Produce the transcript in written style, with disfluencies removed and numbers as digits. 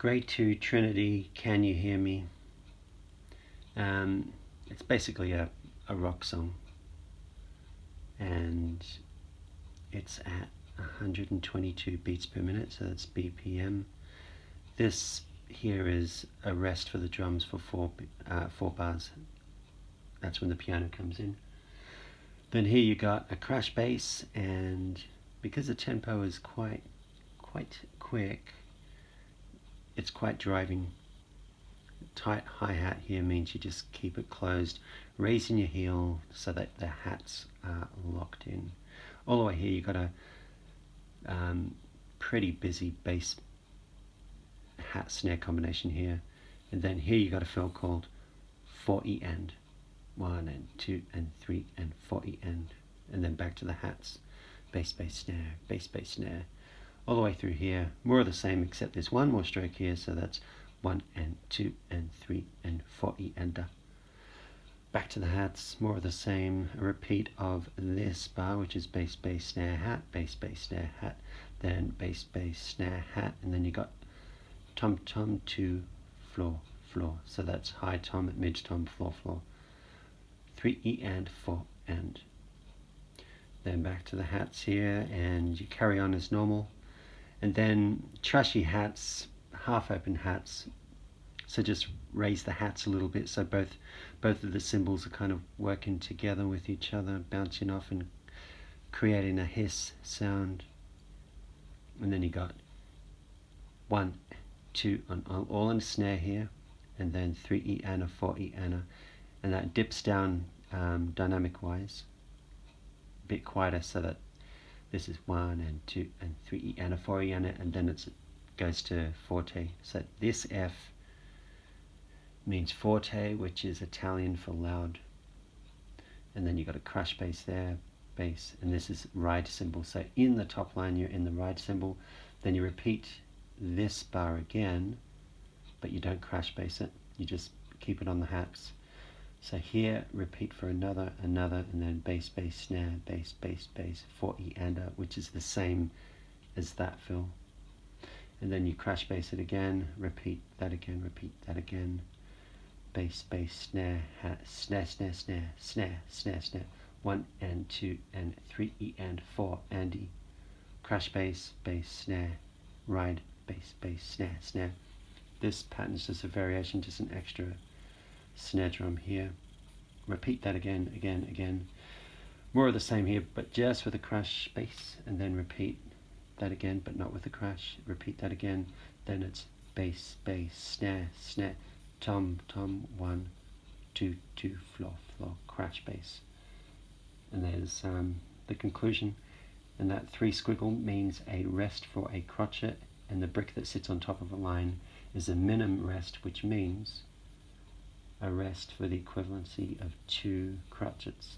Grade 2 Trinity, Can You Hear Me? It's basically a rock song, and it's at 122 beats per minute, so that's BPM. This here is a rest for the drums for four bars. That's when the piano comes in. Then here you got a crash bass, and because the tempo is quite quick, it's quite driving. Tight hi-hat here means you just keep it closed, raising your heel so that the hats are locked in. All the way here you got a pretty busy bass hat snare combination here, and then here you got a fill called 4E end, 1 and 2 and 3 and 4E end, and then back to the hats, bass snare, bass snare, all the way through here. More of the same, except there's one more stroke here, so that's 1 and 2 and 3 and 4E ender. Back to the hats, more of the same, a repeat of this bar, which is bass snare hat, bass snare hat, then bass snare hat, and then you got tom to floor. So that's high tom, mid tom, floor. 3E and 4 and. Then back to the hats here, and you carry on as normal. And then trashy hats, half open hats, so just raise the hats a little bit so both of the cymbals are kind of working together with each other, bouncing off and creating a hiss sound. And then you got 1, 2 all in a snare here, and then 3E and a 4E and that dips down dynamic wise, a bit quieter, so that this is 1 and 2 and 3E and a 4E and then it goes to forte. So this F means forte, which is Italian for loud. And then you got a crash bass there, bass, and this is ride cymbal. So in the top line you're in the ride cymbal, then you repeat this bar again, but you don't crash bass it, you just keep it on the hats. So here, repeat for another, and then bass snare, bass, 4E ender, which is the same as that fill. And then you crash bass it again, repeat that again, bass snare, hat, snare, 1 and 2 and 3E and 4 Andy, crash bass snare, ride, bass snare. This pattern is just a variation, just an extra snare drum here. Repeat that again. More of the same here, but just with a crash bass, and then repeat that again, but not with the crash. Repeat that again. Then it's bass, snare, tom, 1, 2, floor, crash bass. And there's the conclusion, and that 3 squiggle means a rest for a crotchet, and the brick that sits on top of a line is a minim rest, which means a rest for the equivalency of 2 crotchets.